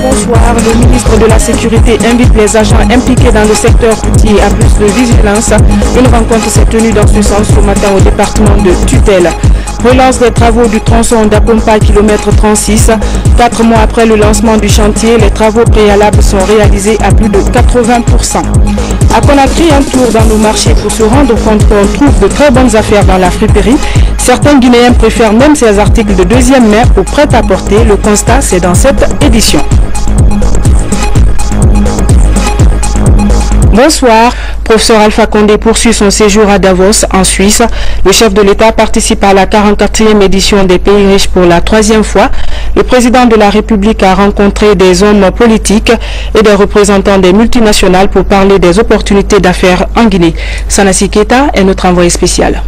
Bonsoir, le ministre de la Sécurité invite les agents impliqués dans le secteur routier à plus de vigilance. Une rencontre s'est tenue dans ce sens ce matin au département de Tutelle. Relance des travaux du tronçon d'Apompa km 36. 4 mois après le lancement du chantier, les travaux préalables sont réalisés à plus de 80%. À Conakry, un tour dans nos marchés pour se rendre compte qu'on trouve de très bonnes affaires dans la friperie. Certains Guinéens préfèrent même ces articles de deuxième main au prêt-à-porter. Le constat, c'est dans cette édition. Bonsoir. Professeur Alpha Condé poursuit son séjour à Davos, en Suisse. Le chef de l'État participe à la 44e édition des Pays riches pour la 3e fois. Le président de la République a rencontré des hommes politiques et des représentants des multinationales pour parler des opportunités d'affaires en Guinée. Sanassi Keita est notre envoyé spécial.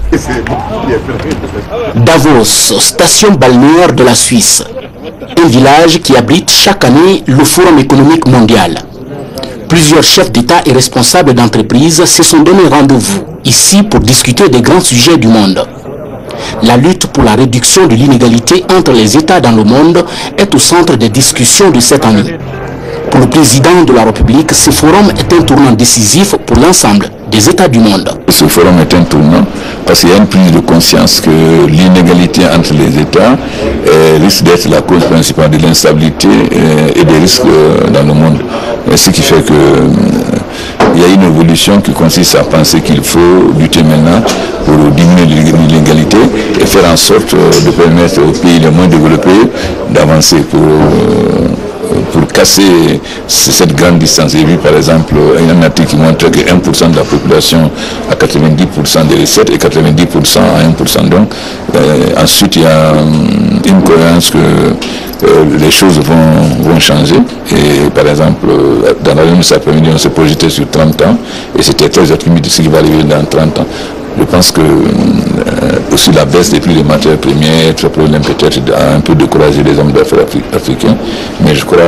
Davos, station balnéaire de la Suisse. Un village qui abrite chaque année le Forum économique mondial. Plusieurs chefs d'État et responsables d'entreprises se sont donné rendez-vous ici pour discuter des grands sujets du monde. La lutte pour la réduction de l'inégalité entre les États dans le monde est au centre des discussions de cette année. Pour le président de la République, ce forum est un tournant décisif pour l'ensemble des États du monde. Ce forum est un tournant parce qu'il y a une prise de conscience que l'inégalité entre les États risque d'être la cause principale de l'instabilité et des risques dans le monde. Ce qui fait qu'il y a une évolution qui consiste à penser qu'il faut lutter maintenant pour diminuer l'inégalité et faire en sorte de permettre aux pays les moins développés d'avancer pour casser cette grande distance. J'ai vu par exemple un article qui montre que 1% de la population a 90% des recettes et 90% à 1%. Donc ensuite il y a une cohérence que les choses vont changer. Et par exemple, dans la réunion de cet après-midi, on s'est projeté sur 30 ans et c'était très optimiste de ce qui va arriver dans 30 ans. Je pense que aussi la baisse des prix des matières premières, ce problème peut-être a un peu découragé les hommes d'affaires africains, mais je crois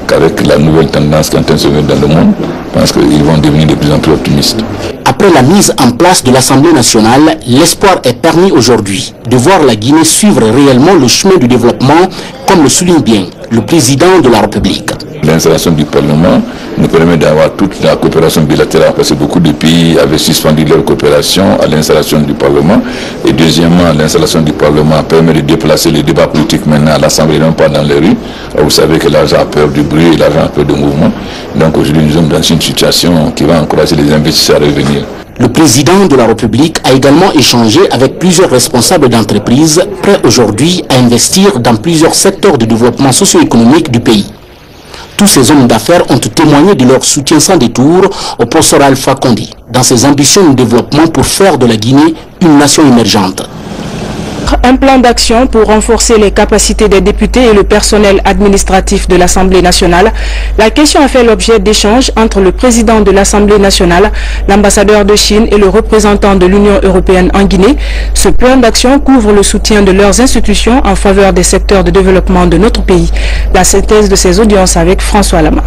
qu'avec la nouvelle tendance qui est en train de se mettre dans le monde, je pense qu'ils vont devenir de plus en plus optimistes. Après la mise en place de l'Assemblée nationale, l'espoir est permis aujourd'hui de voir la Guinée suivre réellement le chemin du développement, comme le souligne bien le président de la République. L'installation du Parlement nous permet d'avoir toute la coopération bilatérale parce que beaucoup de pays avaient suspendu leur coopération à l'installation du Parlement. Et deuxièmement, l'installation du Parlement permet de déplacer les débats politiques maintenant à l'Assemblée, non pas dans les rues. Alors, vous savez que l'argent a peur du bruit et l'argent a peur du mouvement. Donc aujourd'hui, nous sommes dans une situation qui va encourager les investisseurs à revenir. Le président de la République a également échangé avec plusieurs responsables d'entreprises prêts aujourd'hui à investir dans plusieurs secteurs de développement socio-économique du pays. Tous ces hommes d'affaires ont témoigné de leur soutien sans détour au professeur Alpha Condé dans ses ambitions de développement pour faire de la Guinée une nation émergente. Un plan d'action pour renforcer les capacités des députés et le personnel administratif de l'Assemblée nationale. La question a fait l'objet d'échanges entre le président de l'Assemblée nationale, l'ambassadeur de Chine et le représentant de l'Union européenne en Guinée. Ce plan d'action couvre le soutien de leurs institutions en faveur des secteurs de développement de notre pays. La synthèse de ces audiences avec François Lama.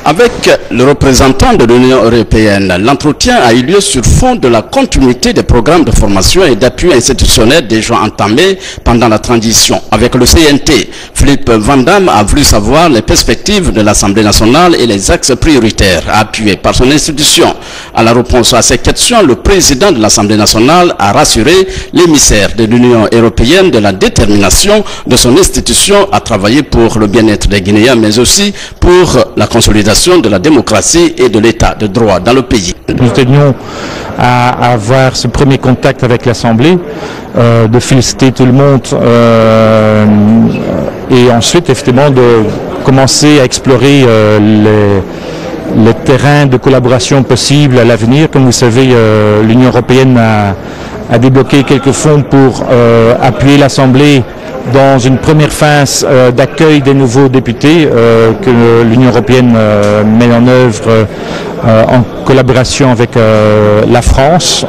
Avec le représentant de l'Union européenne, l'entretien a eu lieu sur fond de la continuité des programmes de formation et d'appui institutionnel déjà entamés pendant la transition. Avec le CNT, Philippe Van Damme a voulu savoir les perspectives de l'Assemblée nationale et les axes prioritaires appuyés par son institution. À la réponse à ces questions, le président de l'Assemblée nationale a rassuré l'émissaire de l'Union européenne de la détermination de son institution à travailler pour le bien-être des Guinéens, mais aussi pour la consolidation de la démocratie et de l'état de droit dans le pays. Nous tenions à avoir ce premier contact avec l'Assemblée, de féliciter tout le monde et ensuite effectivement de commencer à explorer les terrains de collaboration possibles à l'avenir. Comme vous savez, l'Union européenne a débloqué quelques fonds pour appuyer l'Assemblée dans une première phase d'accueil des nouveaux députés que l'Union européenne met en œuvre en collaboration avec la France.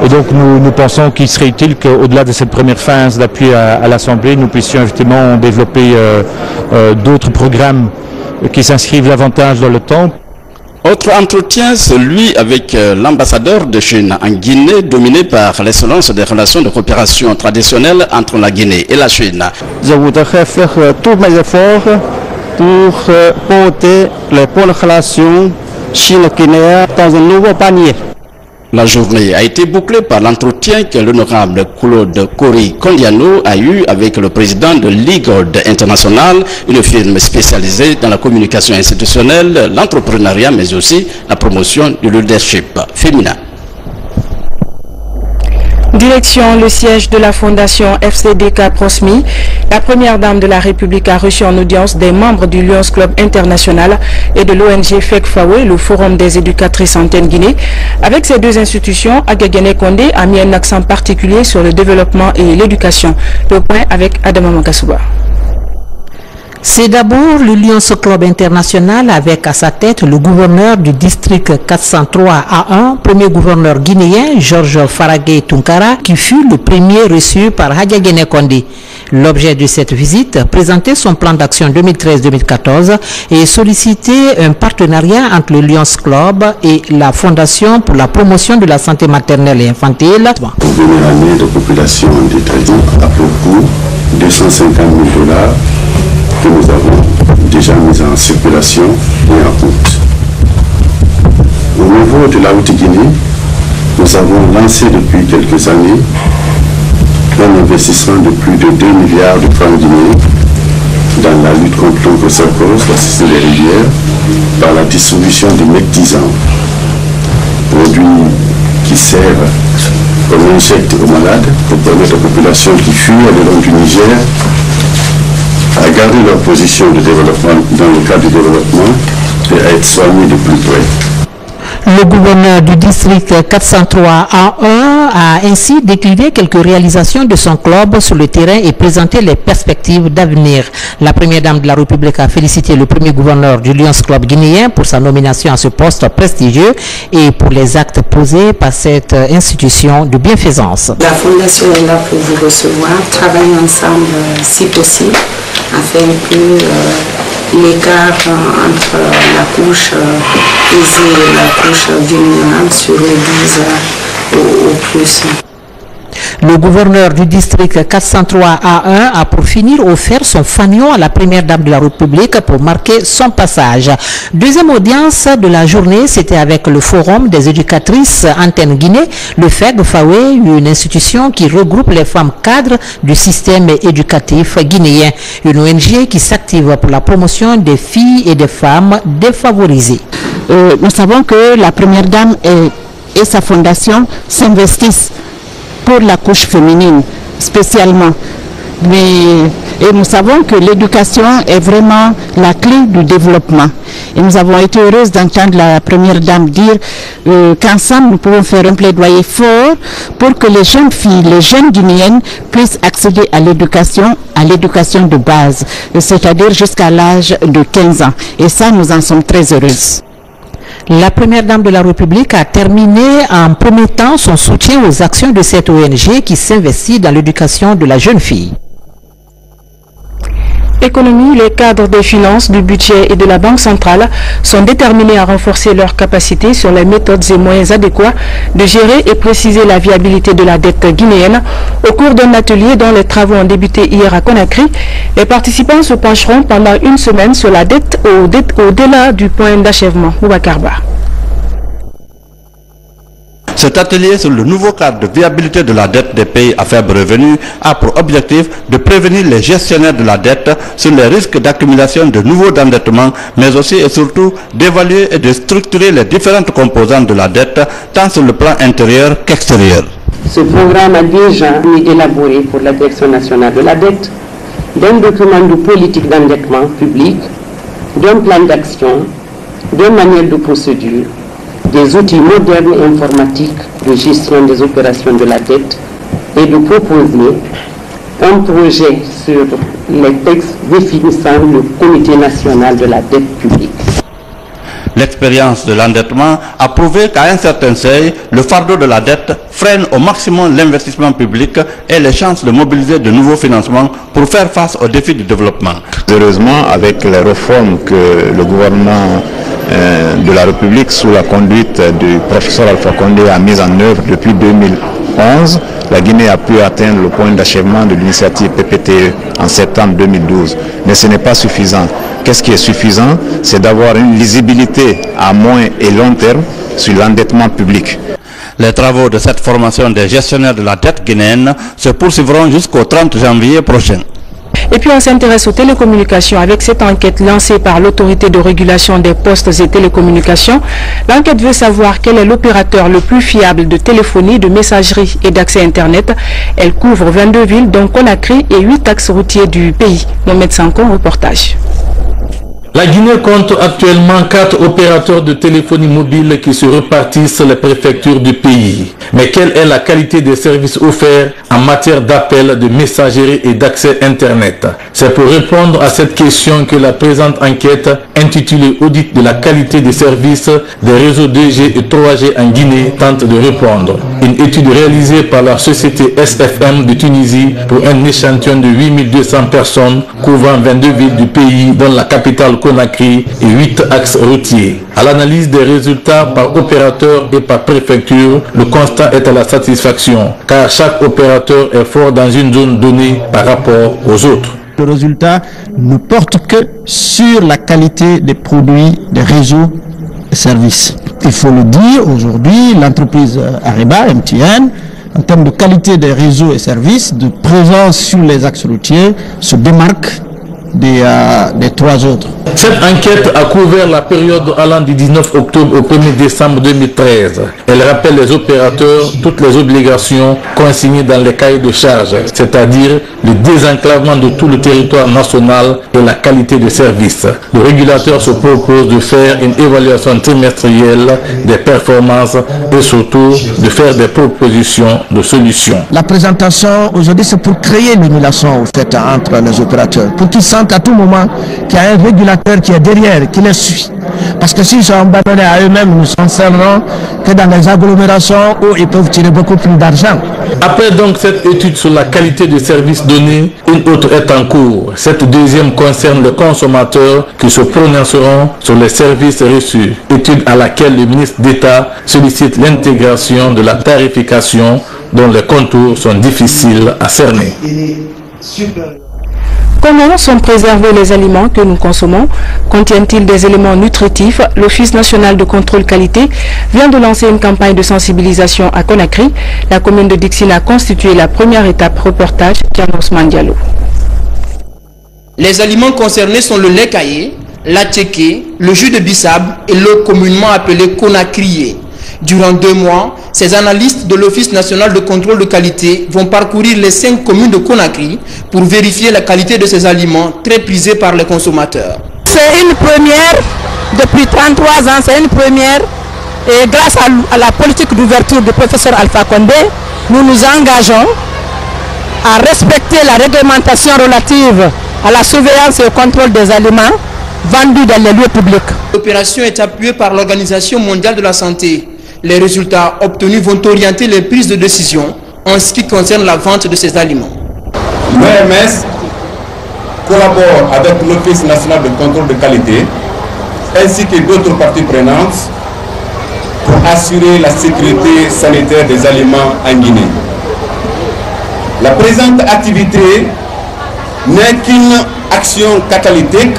Et donc nous pensons qu'il serait utile qu'au-delà de cette première phase d'appui à l'Assemblée, nous puissions effectivement développer d'autres programmes qui s'inscrivent davantage dans le temps. Autre entretien, celui avec l'ambassadeur de Chine en Guinée, dominé par l'excellence des relations de coopération traditionnelles entre la Guinée et la Chine. Je voudrais faire tous mes efforts pour porter les bonnes relations Chine-Guinée dans un nouveau panier. La journée a été bouclée par l'entretien que l'honorable Claude Kori-Kondiano a eu avec le président de Ligold International, une firme spécialisée dans la communication institutionnelle, l'entrepreneuriat, mais aussi la promotion du leadership féminin. Direction le siège de la fondation FCDK Prosmi, la première dame de la République a reçu en audience des membres du Lions Club International et de l'ONG FECFAWE, le Forum des éducatrices en Guinée. Avec ces deux institutions, Agagene Kondé a mis un accent particulier sur le développement et l'éducation. Le point avec Adama Makasuba. C'est d'abord le Lions Club International avec à sa tête le gouverneur du district 403 A1, premier gouverneur guinéen, Georges Faragé Tunkara, qui fut le premier reçu par Agagene Kondé. L'objet de cette visite, présenter son plan d'action 2013-2014 et solliciter un partenariat entre le Lions Club et la Fondation pour la promotion de la santé maternelle et infantile. Pour venir en aide aux populations en détresse, à propos de 250 000 $ que nous avons déjà mis en circulation et en route. Au niveau de la Haute-Guinée, nous avons lancé depuis quelques années un investissement de plus de 2 milliards de francs guinéens dans la lutte contre l'onchocercose, la cystite des rivières, par la distribution de mectisans, produits qui servent comme insectes aux malades pour permettre aux populations qui fuient le long du Niger à garder leur position de développement dans le cadre du développement et à être soignés de plus près. Le gouverneur du district 403 A1 a ainsi décliné quelques réalisations de son club sur le terrain et présenté les perspectives d'avenir. La première dame de la République a félicité le premier gouverneur du Lions Club guinéen pour sa nomination à ce poste prestigieux et pour les actes posés par cette institution de bienfaisance. La Fondation est là pour vous recevoir, travailler ensemble si possible, afin que l'écart entre la couche aisée et la couche vulnérable se réduise au plus. Le gouverneur du district 403 A1 a pour finir offert son fanion à la première dame de la République pour marquer son passage. Deuxième audience de la journée, c'était avec le Forum des éducatrices Antenne Guinée, le FECFAWE, une institution qui regroupe les femmes cadres du système éducatif guinéen, une ONG qui s'active pour la promotion des filles et des femmes défavorisées. Nous savons que la première dame et sa fondation s'investissent pour la couche féminine spécialement. Et nous savons que l'éducation est vraiment la clé du développement. Et nous avons été heureuses d'entendre la première dame dire qu'ensemble nous pouvons faire un plaidoyer fort pour que les jeunes filles, les jeunes guinéennes puissent accéder à l'éducation de base, c'est-à-dire jusqu'à l'âge de 15 ans. Et ça, nous en sommes très heureuses. La première dame de la République a terminé en promettant son soutien aux actions de cette ONG qui s'investit dans l'éducation de la jeune fille. Économie, les cadres des finances, du budget et de la Banque centrale sont déterminés à renforcer leurs capacités sur les méthodes et moyens adéquats de gérer et préciser la viabilité de la dette guinéenne. Au cours d'un atelier dont les travaux ont débuté hier à Conakry, les participants se pencheront pendant une semaine sur la dette au-delà du point d'achèvement. Ouakarba. Cet atelier sur le nouveau cadre de viabilité de la dette des pays à faible revenu a pour objectif de prévenir les gestionnaires de la dette sur les risques d'accumulation de nouveaux endettements, mais aussi et surtout d'évaluer et de structurer les différentes composantes de la dette, tant sur le plan intérieur qu'extérieur. Ce programme a déjà été élaboré pour la Direction nationale de la dette, d'un document de politique d'endettement public, d'un plan d'action, d'un manuel de procédure, des outils modernes et informatiques de gestion des opérations de la dette et de proposer un projet sur les textes définissant le Comité national de la dette publique. L'expérience de l'endettement a prouvé qu'à un certain seuil, le fardeau de la dette freine au maximum l'investissement public et les chances de mobiliser de nouveaux financements pour faire face aux défis du développement. Heureusement, avec les réformes que le gouvernement de la République sous la conduite du professeur Alpha Condé a mis en œuvre depuis 2011, la Guinée a pu atteindre le point d'achèvement de l'initiative PPTE en septembre 2012. Mais ce n'est pas suffisant. Qu'est-ce qui est suffisant? C'est d'avoir une lisibilité à moyen et long terme sur l'endettement public. Les travaux de cette formation des gestionnaires de la dette guinéenne se poursuivront jusqu'au 30 janvier prochain. Et puis on s'intéresse aux télécommunications avec cette enquête lancée par l'autorité de régulation des postes et télécommunications. L'enquête veut savoir quel est l'opérateur le plus fiable de téléphonie, de messagerie et d'accès Internet. Elle couvre 22 villes dont Conakry et 8 axes routiers du pays. Mohamed Sanko, reportage. La Guinée compte actuellement 4 opérateurs de téléphonie mobile qui se répartissent les préfectures du pays. Mais quelle est la qualité des services offerts en matière d'appel, de messagerie et d'accès Internet? C'est pour répondre à cette question que la présente enquête, intitulée Audit de la qualité des services des réseaux 2G et 3G en Guinée, tente de répondre. Une étude réalisée par la société SFM de Tunisie pour un échantillon de 8200 personnes couvrant 22 villes du pays, dont la capitale Conakry et 8 axes routiers. À l'analyse des résultats par opérateur et par préfecture, le constat est à la satisfaction, car chaque opérateur est fort dans une zone donnée par rapport aux autres. Le résultat ne porte que sur la qualité des produits, des réseaux et services. Il faut le dire, aujourd'hui, l'entreprise Areba, MTN, en termes de qualité des réseaux et services, de présence sur les axes routiers, se démarque des 3 autres. Cette enquête a couvert la période allant du 19 octobre au 1er décembre 2013. Elle rappelle les opérateurs toutes les obligations consignées dans les cahiers de charges, c'est-à-dire le désenclavement de tout le territoire national et la qualité de service. Le régulateur se propose de faire une évaluation trimestrielle des performances et surtout de faire des propositions de solutions. La présentation aujourd'hui, c'est pour créer l'émulation entre les opérateurs, pour qu'ils sentent à tout moment qu'il y a un régulateur qui est derrière, qui les suit. Parce que s'ils sont abandonnés à eux-mêmes, nous ne serons que dans les agglomérations où ils peuvent tirer beaucoup plus d'argent. Après donc cette étude sur la qualité des services donnés, une autre est en cours. Cette deuxième concerne les consommateurs qui se prononceront sur les services reçus. Étude à laquelle le ministre d'État sollicite l'intégration de la tarification dont les contours sont difficiles à cerner. Comment sont préservés les aliments que nous consommons? Contiennent-ils des éléments nutritifs? L'Office national de contrôle qualité vient de lancer une campagne de sensibilisation à Conakry. La commune de Dixine a constitué la première étape. Reportage Ousmane Diallo. Les aliments concernés sont le lait caillé, la tchéké, le jus de bissab et l'eau communément appelée Conakrié. Durant 2 mois, ces analystes de l'Office national de contrôle de qualité vont parcourir les 5 communes de Conakry pour vérifier la qualité de ces aliments très prisés par les consommateurs. C'est une première, depuis 33 ans, c'est une première. Et grâce à la politique d'ouverture du professeur Alpha Condé, nous nous engageons à respecter la réglementation relative à la surveillance et au contrôle des aliments vendus dans les lieux publics. L'opération est appuyée par l'Organisation mondiale de la santé. Les résultats obtenus vont orienter les prises de décision en ce qui concerne la vente de ces aliments. L'OMS collabore avec l'Office national de contrôle de qualité ainsi que d'autres parties prenantes pour assurer la sécurité sanitaire des aliments en Guinée. La présente activité n'est qu'une action catalytique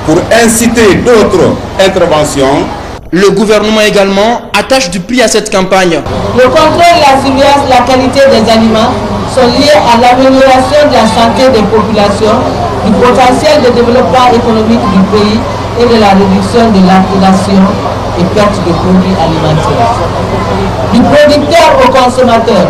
pour inciter d'autres interventions. Le gouvernement également attache du prix à cette campagne. Le contrôle et la surveillance de la qualité des aliments sont liés à l'amélioration de la santé des populations, du potentiel de développement économique du pays et de la réduction de l'inflation et perte de produits alimentaires. Du producteur au consommateur,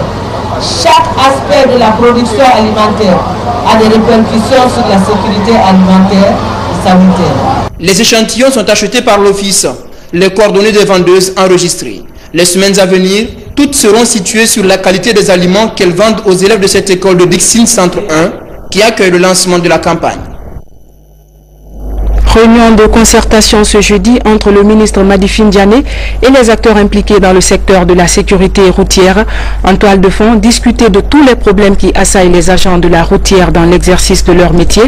chaque aspect de la production alimentaire a des répercussions sur la sécurité alimentaire et sanitaire. Les échantillons sont achetés par l'Office. Les coordonnées des vendeuses enregistrées. Les semaines à venir, toutes seront situées sur la qualité des aliments qu'elles vendent aux élèves de cette école de Dixine Centre 1 qui accueille le lancement de la campagne. Réunion de concertation ce jeudi entre le ministre Madifi Ndiané et les acteurs impliqués dans le secteur de la sécurité routière. En toile de fond, discuter de tous les problèmes qui assaillent les agents de la routière dans l'exercice de leur métier.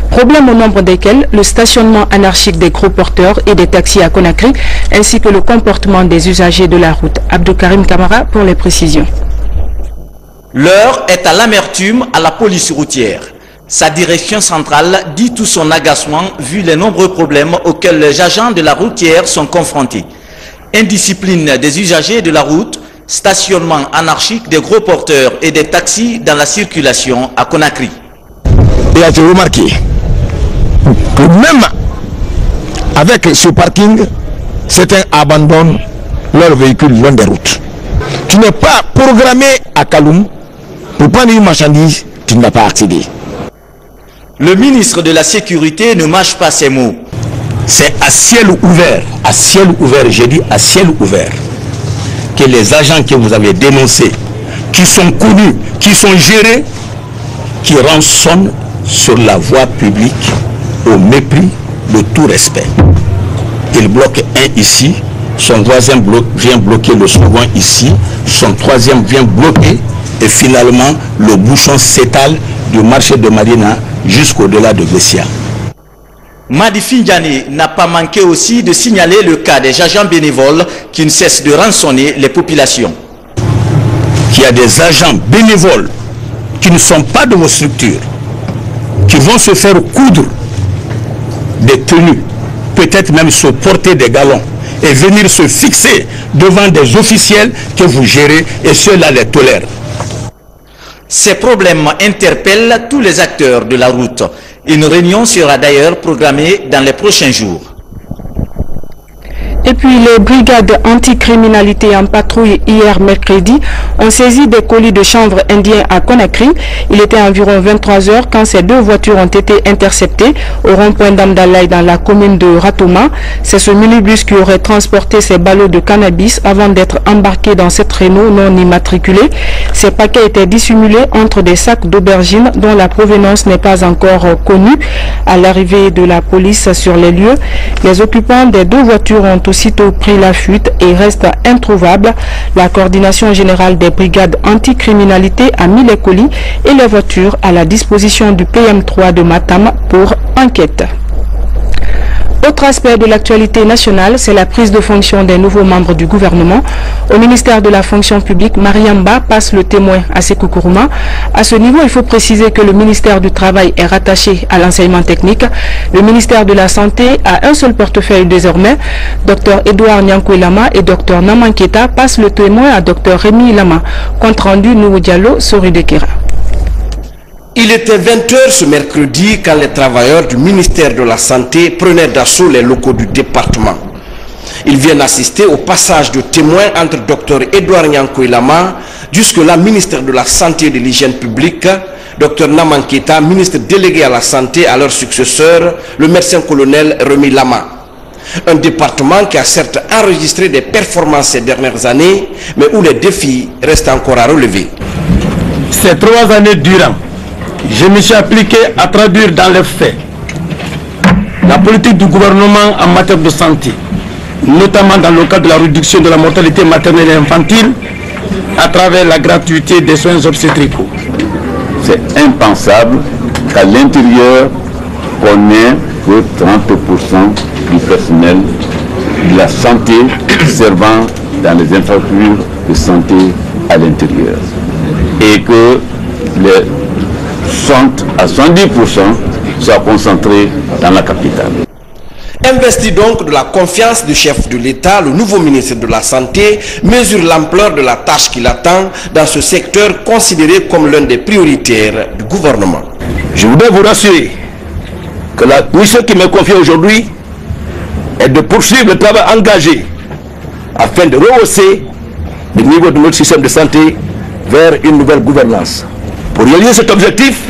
Problèmes au nombre desquels le stationnement anarchique des gros porteurs et des taxis à Conakry, ainsi que le comportement des usagers de la route. Abdou Karim Kamara pour les précisions. L'heure est à l'amertume à la police routière. Sa direction centrale dit tout son agacement vu les nombreux problèmes auxquels les agents de la routière sont confrontés. Indiscipline des usagers de la route, stationnement anarchique des gros porteurs et des taxis dans la circulation à Conakry. Et à te remarquer que même avec ce parking, certains abandonnent leurs véhicules le long des routes. Tu n'es pas programmé à Kaloum pour prendre une marchandise, tu n'as pas accédé. Le ministre de la Sécurité ne mâche pas ses mots. C'est à ciel ouvert, j'ai dit à ciel ouvert, que les agents que vous avez dénoncés, qui sont connus, qui sont gérés, qui rançonnent sur la voie publique au mépris de tout respect. Il bloque un ici, son voisin vient bloquer le second ici, son troisième vient bloquer et finalement le bouchon s'étale du marché de Marina jusqu'au-delà de Bessia. Madifi Ndiané n'a pas manqué aussi de signaler le cas des agents bénévoles qui ne cessent de rançonner les populations. Qu'il y a des agents bénévoles qui ne sont pas de vos structures, qui vont se faire coudre des tenues, peut-être même se porter des galons et venir se fixer devant des officiels que vous gérez et ceux-là les tolèrent. Ces problèmes interpellent tous les acteurs de la route. Une réunion sera d'ailleurs programmée dans les prochains jours. Et puis les brigades anticriminalité en patrouille hier mercredi ont saisi des colis de chanvre indien à Conakry. Il était environ 23 h quand ces deux voitures ont été interceptées au rond-point d'Amdalaï dans la commune de Ratouma. C'est ce minibus qui aurait transporté ces ballots de cannabis avant d'être embarqué dans cette Renault non immatriculée. Ces paquets étaient dissimulés entre des sacs d'aubergines dont la provenance n'est pas encore connue. À l'arrivée de la police sur les lieux, les occupants des deux voitures ont aussitôt pris la fuite et restent introuvables. La coordination générale des brigades anticriminalité a mis les colis et les voitures à la disposition du PM3 de Matam pour enquête. Autre aspect de l'actualité nationale, c'est la prise de fonction des nouveaux membres du gouvernement. Au ministère de la fonction publique, Mariamba passe le témoin à Sékou Kourouma. À ce niveau, il faut préciser que le ministère du Travail est rattaché à l'enseignement technique. Le ministère de la Santé a un seul portefeuille désormais. Dr Edouard Nyankou Lama et Dr Namanketa passent le témoin à Dr Rémi Lama. Compte rendu Nourou Diallo, Sori de Kira. Il était 20 h ce mercredi quand les travailleurs du ministère de la Santé prenaient d'assaut les locaux du département. Ils viennent assister au passage de témoins entre Dr Edouard Nyankou Lama, jusque-là ministre de la Santé et de l'Hygiène publique, Dr Namanketa, ministre délégué à la Santé, à leur successeur, le médecin-colonel Rémi Lama. Un département qui a certes enregistré des performances ces dernières années, mais où les défis restent encore à relever. Ces 3 années durant, je me suis appliqué à traduire dans les faits la politique du gouvernement en matière de santé, notamment dans le cadre de la réduction de la mortalité maternelle et infantile à travers la gratuité des soins obstétricaux. C'est impensable qu'à l'intérieur, on ait que 30% du personnel de la santé servant dans les infrastructures de santé à l'intérieur. Et que les 60 à 70% soient concentrés dans la capitale. Investi donc de la confiance du chef de l'État, le nouveau ministre de la Santé mesure l'ampleur de la tâche qu'il attend dans ce secteur considéré comme l'un des prioritaires du gouvernement. Je voudrais vous rassurer que la mission qui m'est confiée aujourd'hui est de poursuivre le travail engagé afin de rehausser le niveau de notre système de santé vers une nouvelle gouvernance. Pour réaliser cet objectif,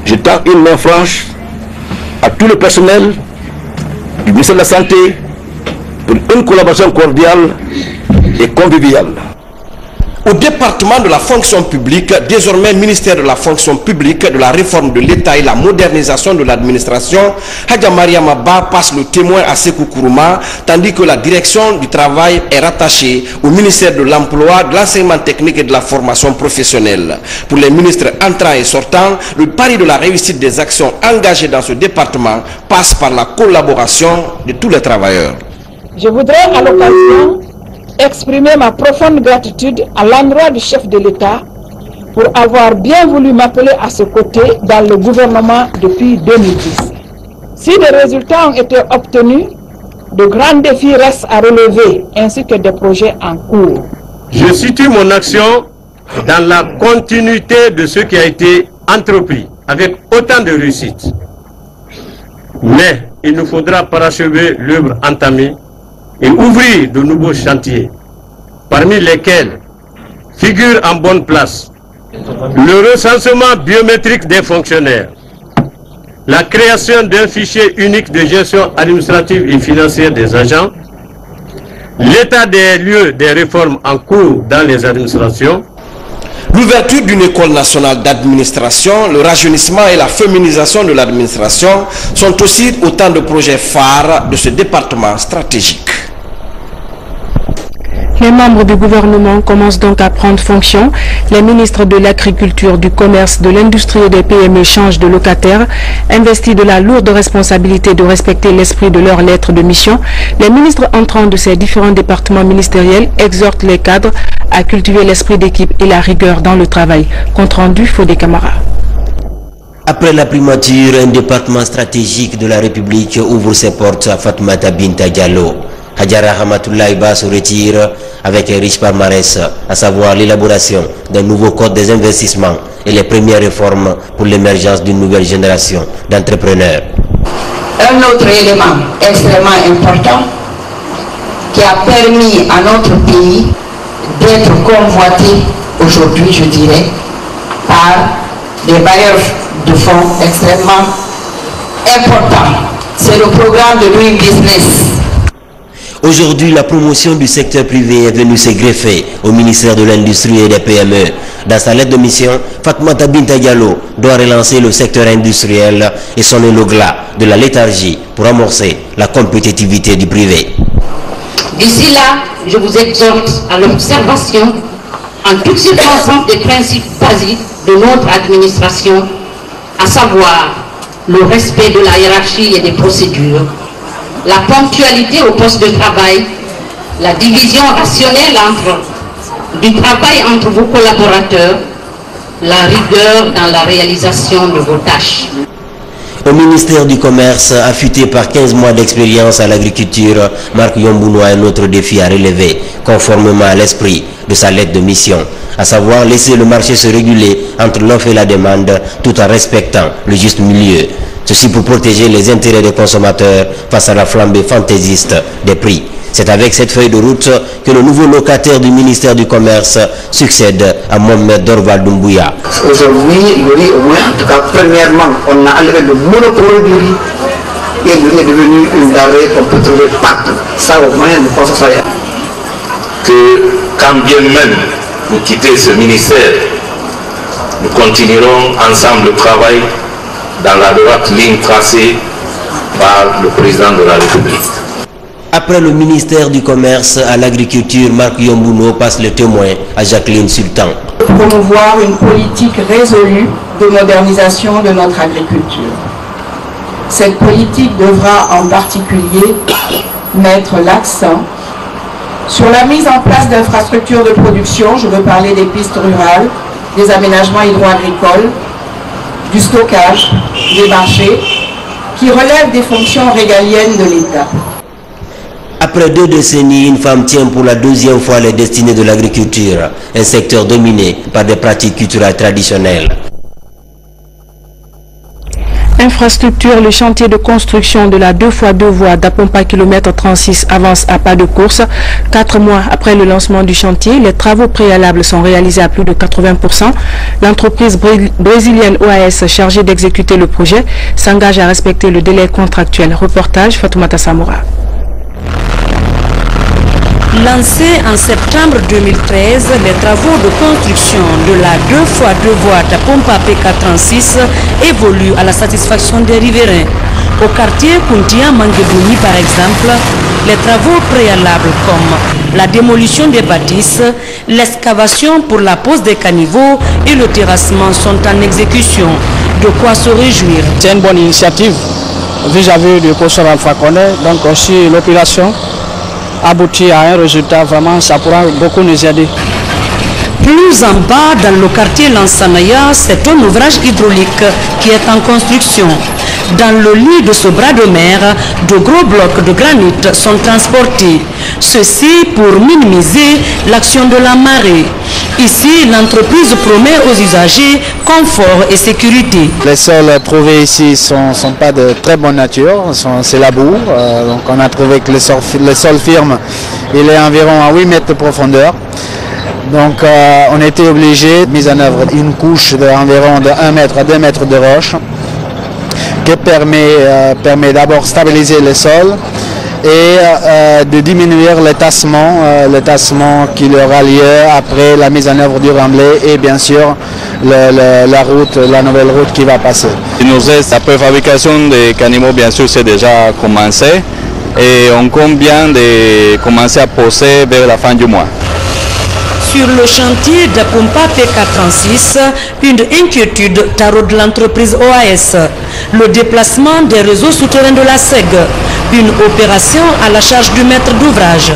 je tends une main franche à tout le personnel du ministère de la Santé pour une collaboration cordiale et conviviale. Au département de la fonction publique, désormais ministère de la fonction publique, de la réforme de l'État et la modernisation de l'administration, Hadja Mariama Ba passe le témoin à Sékou Kourouma, tandis que la direction du travail est rattachée au ministère de l'Emploi, de l'enseignement technique et de la formation professionnelle. Pour les ministres entrants et sortants, le pari de la réussite des actions engagées dans ce département passe par la collaboration de tous les travailleurs. Je voudrais à l'occasion exprimer ma profonde gratitude à l'endroit du chef de l'État pour avoir bien voulu m'appeler à ses côtés dans le gouvernement depuis 2010. Si des résultats ont été obtenus, de grands défis restent à relever ainsi que des projets en cours. Je situe mon action dans la continuité de ce qui a été entrepris avec autant de réussite. Mais il nous faudra parachever l'œuvre entamée et ouvrir de nouveaux chantiers, parmi lesquels figure en bonne place le recensement biométrique des fonctionnaires, la création d'un fichier unique de gestion administrative et financière des agents, l'état des lieux des réformes en cours dans les administrations, l'ouverture d'une école nationale d'administration, le rajeunissement et la féminisation de l'administration sont aussi autant de projets phares de ce département stratégique. Les membres du gouvernement commencent donc à prendre fonction. Les ministres de l'Agriculture, du Commerce, de l'Industrie et des PME changent de locataire. Investis de la lourde responsabilité de respecter l'esprit de leur lettre de mission, les ministres entrants de ces différents départements ministériels exhortent les cadres à cultiver l'esprit d'équipe et la rigueur dans le travail. Compte rendu, Fodé Camara. Après la primature, un département stratégique de la République ouvre ses portes à Fatoumata Binta Diallo. Hadjara Hamatoulaye Ba se retire avec un riche palmarès, à savoir l'élaboration d'un nouveau code des investissements et les premières réformes pour l'émergence d'une nouvelle génération d'entrepreneurs. Un autre élément extrêmement important qui a permis à notre pays d'être convoité aujourd'hui, je dirais, par des bailleurs de fonds extrêmement importants. C'est le programme de Doing Business. Aujourd'hui, la promotion du secteur privé est venue se greffer au ministère de l'Industrie et des PME. Dans sa lettre de mission, Fatoumata Binta Diallo doit relancer le secteur industriel et sonner le glas de la léthargie pour amorcer la compétitivité du privé. D'ici là, je vous exhorte à l'observation en toutes circonstances des principes basiques de notre administration, à savoir le respect de la hiérarchie et des procédures, la ponctualité au poste de travail, la division rationnelle du travail entre vos collaborateurs, la rigueur dans la réalisation de vos tâches. Au ministère du Commerce, affûté par 15 mois d'expérience à l'agriculture, Marc Yombouno a un autre défi à relever, conformément à l'esprit de sa lettre de mission, à savoir laisser le marché se réguler entre l'offre et la demande, tout en respectant le juste milieu. Ceci pour protéger les intérêts des consommateurs face à la flambée fantaisiste des prix. C'est avec cette feuille de route que le nouveau locataire du ministère du Commerce succède à Mohamed Dorval Doumbouya. Aujourd'hui, le riz, au moins, en tout cas, premièrement, on a enlevé le monopole du riz et le riz est devenu une denrée qu'on peut trouver partout. Ça, au moins, nous pensons ça. Que quand bien même vous quittez ce ministère, nous continuerons ensemble le travail dans la droite ligne tracée par le président de la République. Après le ministère du Commerce à l'agriculture, Marc Yombouno passe le témoin à Jacqueline Sultan. Promouvoir une politique résolue de modernisation de notre agriculture. Cette politique devra en particulier mettre l'accent sur la mise en place d'infrastructures de production. Je veux parler des pistes rurales, des aménagements hydro-agricoles, du stockage, des marchés, qui relèvent des fonctions régaliennes de l'État. Après 2 décennies, une femme tient pour la 2e fois les destinées de l'agriculture, un secteur dominé par des pratiques culturelles traditionnelles. Infrastructure, le chantier de construction de la 2x2 voies d'Apompa km 36 avance à pas de course. 4 mois après le lancement du chantier, les travaux préalables sont réalisés à plus de 80%. L'entreprise brésilienne OAS chargée d'exécuter le projet s'engage à respecter le délai contractuel. Reportage Fatoumata Samoura. Lancés en septembre 2013, les travaux de construction de la 2x2 voies de Pompa PK36 évoluent à la satisfaction des riverains. Au quartier Kuntia Manguebouni par exemple, les travaux préalables comme la démolition des bâtisses, l'excavation pour la pose des caniveaux et le terrassement sont en exécution. De quoi se réjouir. C'est une bonne initiative vis-à-vis du professeur Alpha Condé, donc aussi l'opération aboutit à un résultat, vraiment ça pourra beaucoup nous aider. Plus en bas, dans le quartier Lansanaya, c'est un ouvrage hydraulique qui est en construction. Dans le lit de ce bras de mer, de gros blocs de granit sont transportés. Ceci pour minimiser l'action de la marée. Ici, l'entreprise promet aux usagers confort et sécurité. Les sols trouvés ici ne sont pas de très bonne nature, c'est la boue. Donc on a trouvé que le sol firme, il est environ à 8 mètres de profondeur. Donc on a été obligé de mettre en œuvre une couche d'environ de 1 mètre à 2 mètres de roche qui permet d'abord de stabiliser le sol et de diminuer le tassement qui aura lieu après la mise en œuvre du remblai et bien sûr la nouvelle route qui va passer. La préfabrication des caniveaux bien sûr c'est déjà commencé et on compte bien de commencer à poser vers la fin du mois. Sur le chantier de Pompa PK36, une inquiétude taraude l'entreprise OAS. Le déplacement des réseaux souterrains de la SEG, une opération à la charge du maître d'ouvrage.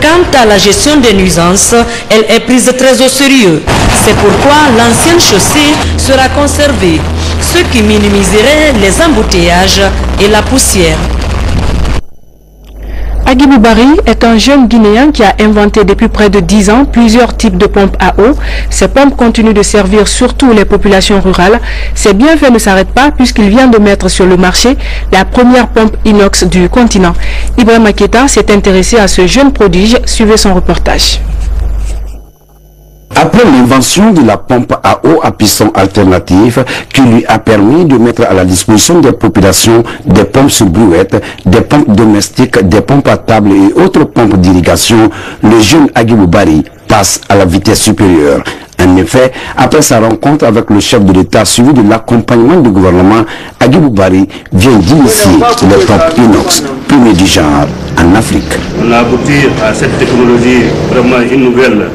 Quant à la gestion des nuisances, elle est prise très au sérieux. C'est pourquoi l'ancienne chaussée sera conservée, ce qui minimiserait les embouteillages et la poussière. Agibou Bari est un jeune Guinéen qui a inventé depuis près de 10 ans plusieurs types de pompes à eau. Ces pompes continuent de servir surtout les populations rurales. Ces bienfaits ne s'arrêtent pas puisqu'il vient de mettre sur le marché la première pompe inox du continent. Ibrahima Keita s'est intéressé à ce jeune prodige. Suivez son reportage. Après l'invention de la pompe à eau à piston alternatif qui lui a permis de mettre à la disposition des populations des pompes sur brouette, des pompes domestiques, des pompes à table et autres pompes d'irrigation, le jeune Agibou Bari passe à la vitesse supérieure. En effet, après sa rencontre avec le chef de l'État suivi de l'accompagnement du gouvernement, Agibou Bari vient d'initier les pompes inox, premier du genre en Afrique. On a abouti à cette technologie vraiment une nouvelle.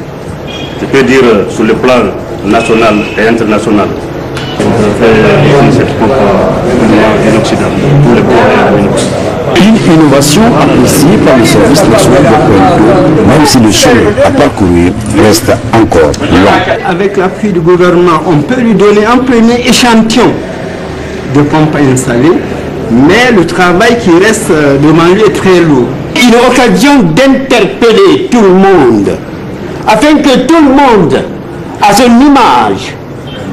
Je peux dire sur le plan national et international. Une innovation appréciée par le service national de l'eau, même si le chemin à parcourir reste encore long. Avec l'appui du gouvernement, on peut lui donner un premier échantillon de pompes installées, mais le travail qui reste devant lui est très lourd. Une occasion d'interpeller tout le monde, afin que tout le monde, à son image,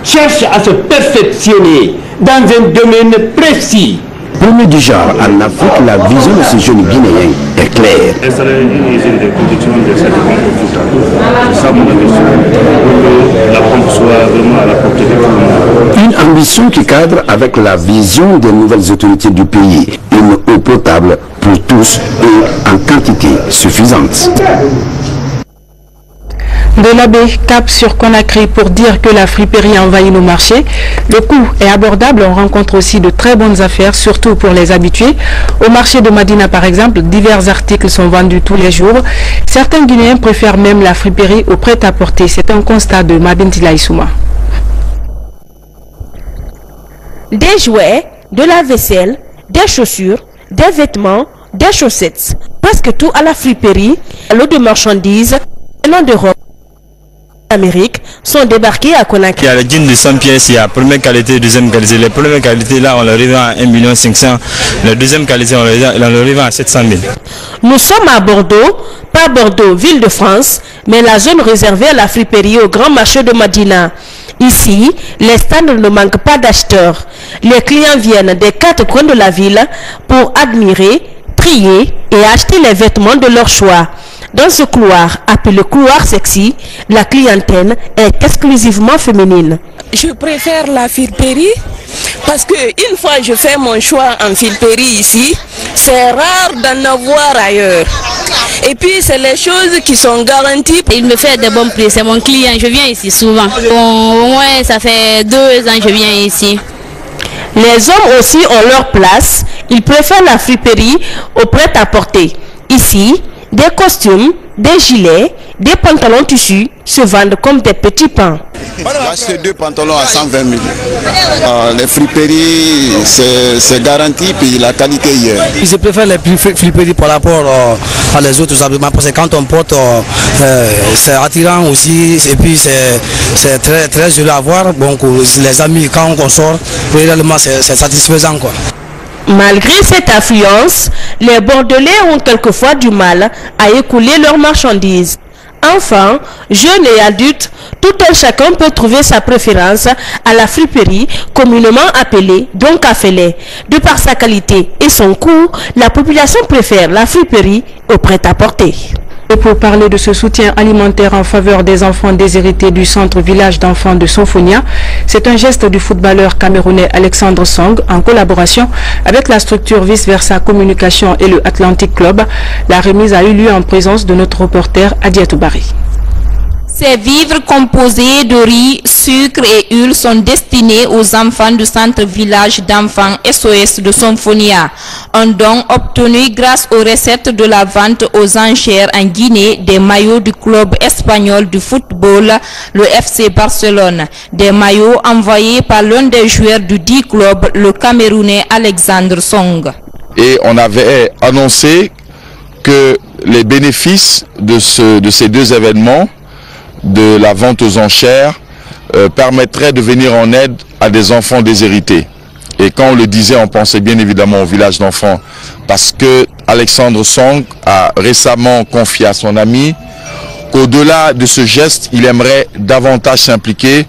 cherche à se perfectionner dans un domaine précis. Premier du genre en Afrique, la vision de ce jeune Guinéen est claire. Installer une usine de production de cette pompe, c'est ça mon ambition, pour que la pompe soit vraiment à la portée de tout le monde. Une ambition qui cadre avec la vision des nouvelles autorités du pays, une eau potable pour tous et en quantité suffisante. De l'abbé Cap sur Conakry pour dire que la friperie envahit nos marchés. Le coût est abordable, on rencontre aussi de très bonnes affaires, surtout pour les habitués. Au marché de Madina par exemple, divers articles sont vendus tous les jours. Certains Guinéens préfèrent même la friperie au prêt-à-porter. C'est un constat de Mabintila Issouma. Des jouets, de la vaisselle, des chaussures, des vêtements, des chaussettes. Presque tout à la friperie, l'eau de marchandises, venant d'Europe, d'Amérique, sont débarqués à Conakry. Il y a le jean de 100 pièces, il y a première qualité, deuxième qualité. Les premières qualités là, on le revend à 1 500 000. La deuxième qualité, on le revend à 700 000. Nous sommes à Bordeaux, pas Bordeaux, ville de France, mais la zone réservée à la friperie au grand marché de Madina. Ici, les stands ne manquent pas d'acheteurs. Les clients viennent des 4 coins de la ville pour admirer, trier et acheter les vêtements de leur choix. Dans ce couloir, appelé couloir sexy, la clientèle est exclusivement féminine. Je préfère la friperie parce que une fois je fais mon choix en friperie ici, c'est rare d'en avoir ailleurs. Et puis c'est les choses qui sont garanties. Il me fait de bons prix, c'est mon client, je viens ici souvent. Au moins ça fait 2 ans que je viens ici. Les hommes aussi ont leur place, ils préfèrent la friperie au prêt-à-porter. Ici, des costumes, des gilets, des pantalons tissus se vendent comme des petits pains. J'ai acheté 2 pantalons à 120 000. Les friperies, c'est garanti, puis la qualité hier. Je préfère les friperies par rapport à les autres habillements, parce que quand on porte, c'est attirant aussi, et puis c'est très joli à voir. Donc les amis, quand on sort, réellement c'est satisfaisant, quoi. Malgré cette affluence, les Bordelais ont quelquefois du mal à écouler leurs marchandises. Enfants, jeunes et adultes, tout un chacun peut trouver sa préférence à la friperie, communément appelée Don Café-Lait. De par sa qualité et son coût, la population préfère la friperie au prêt-à-porter. Et pour parler de ce soutien alimentaire en faveur des enfants déshérités du centre village d'enfants de Sonfonia, c'est un geste du footballeur camerounais Alexandre Song en collaboration avec la structure Vice Versa Communication et le Atlantic Club. La remise a eu lieu en présence de notre reporter Adiatou Bari. Ces vivres composés de riz, sucre et huile sont destinés aux enfants du centre village d'enfants SOS de Sonfonia. Un don obtenu grâce aux recettes de la vente aux enchères en Guinée des maillots du club espagnol du football, le FC Barcelone. Des maillots envoyés par l'un des joueurs du dit club, le Camerounais Alexandre Song. Et on avait annoncé que les bénéfices de ces 2 événements, de la vente aux enchères, permettrait de venir en aide à des enfants déshérités. Et quand on le disait, on pensait bien évidemment au village d'enfants, parce que Alexandre Song a récemment confié à son ami qu'au-delà de ce geste, il aimerait davantage s'impliquer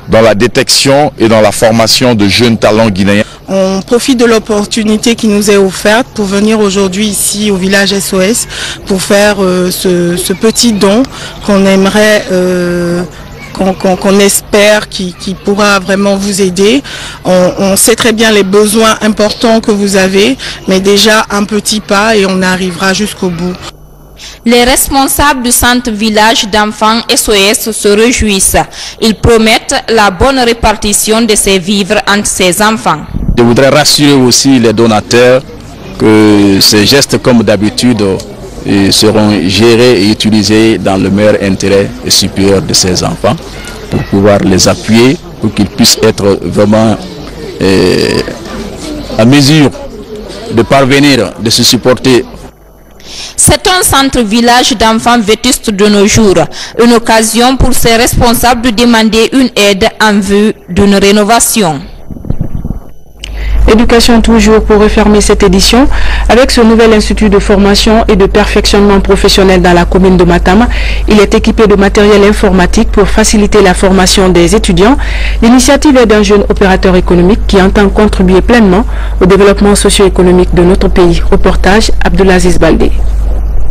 dans la détection et dans la formation de jeunes talents guinéens. On profite de l'opportunité qui nous est offerte pour venir aujourd'hui ici au village SOS pour faire ce petit don qu'on aimerait, qu'on espère qui pourra vraiment vous aider. On sait très bien les besoins importants que vous avez, mais déjà un petit pas et on arrivera jusqu'au bout. Les responsables du centre village d'enfants SOS se réjouissent. Ils promettent la bonne répartition de ces vivres entre ces enfants. Je voudrais rassurer aussi les donateurs que ces gestes, comme d'habitude, seront gérés et utilisés dans le meilleur intérêt supérieur de ces enfants pour pouvoir les appuyer, pour qu'ils puissent être vraiment à mesure de parvenir, de se supporter. C'est un centre-village d'enfants vétustes de nos jours, une occasion pour ces responsables de demander une aide en vue d'une rénovation. Éducation toujours pour refermer cette édition avec ce nouvel institut de formation et de perfectionnement professionnel dans la commune de Matam. Il est équipé de matériel informatique pour faciliter la formation des étudiants. L'initiative est d'un jeune opérateur économique qui entend contribuer pleinement au développement socio-économique de notre pays. Reportage Abdulaziz Baldé.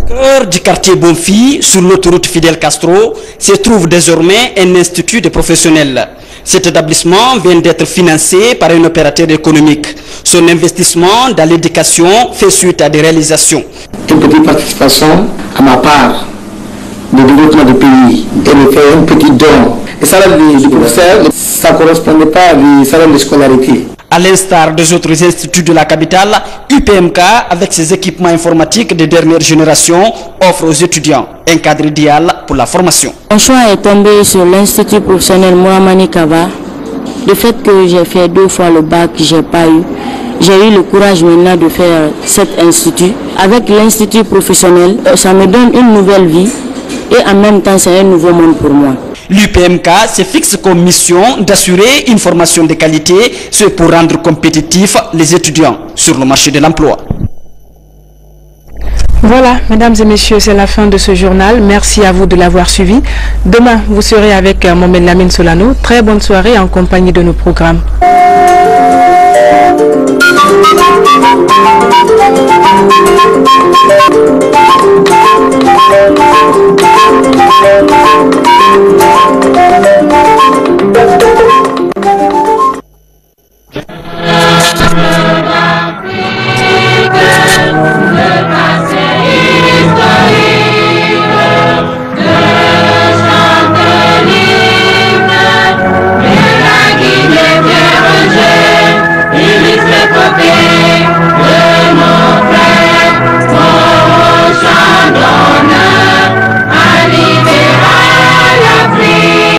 Au cœur du quartier Bonfi, sur l'autoroute Fidel Castro, se trouve désormais un institut de professionnels. Cet établissement vient d'être financé par un opérateur économique. Son investissement dans l'éducation fait suite à des réalisations. Une petite participation à ma part de développement du pays et de faire un petit don. Et ça, du professeur, ça ne correspondait pas au salaire de scolarité. À l'instar des autres instituts de la capitale, UPMK, avec ses équipements informatiques de dernière génération, offre aux étudiants un cadre idéal pour la formation. Mon choix est tombé sur l'Institut professionnel Mouamani Kaba. Le fait que j'ai fait 2 fois le bac, j'ai pas eu. J'ai eu le courage maintenant de faire cet institut. Avec l'Institut professionnel, ça me donne une nouvelle vie et en même temps, c'est un nouveau monde pour moi. L'UPMK se fixe comme mission d'assurer une formation de qualité, ce pour rendre compétitifs les étudiants sur le marché de l'emploi. Voilà, mesdames et messieurs, c'est la fin de ce journal. Merci à vous de l'avoir suivi. Demain, vous serez avec Mohamed Lamine Solano. Très bonne soirée en compagnie de nos programmes.